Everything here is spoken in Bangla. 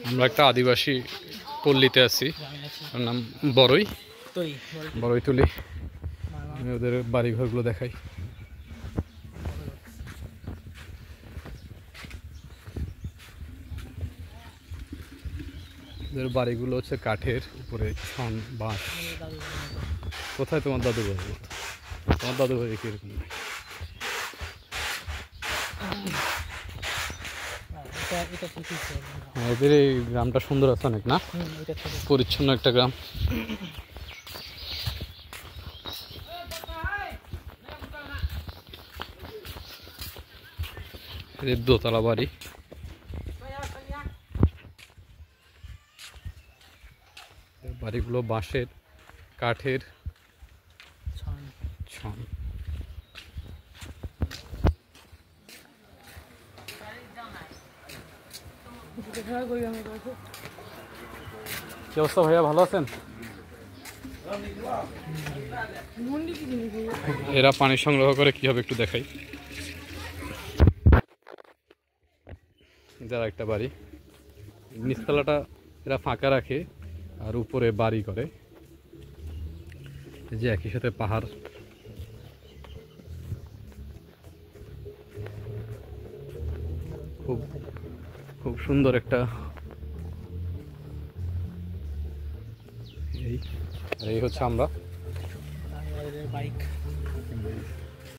আমরা একটা আদিবাসী পল্লীতে আছি, ওর নাম বড়ই তুলি। আমি ওদের বাড়িঘরগুলো দেখাই। ওদের বাড়িগুলো হচ্ছে কাঠের, উপরে ছন বাঁশ। কোথায় তোমার দাদু বাড়ি? তোমার দাদু বাড়ি কিরকম? এদের এই গ্রামটা সুন্দর আছে অনেক, না? পরিচ্ছন্ন একটা গ্রাম। এদের দোতলা বাড়ি। বাড়িগুলো বাঁশের, কাঠের ছন। কি অবস্থা ভাইয়া, ভালো আছেন? এরা পানি সংগ্রহ করে কিভাবে একটু দেখাই। যারা একটা বাড়ি, নিচতলাটা এরা ফাঁকা রাখে আর উপরে বাড়ি করে। যে একই সাথে পাহাড়। খুব খুব সুন্দর একটা। এই হচ্ছে আমরা বাইক।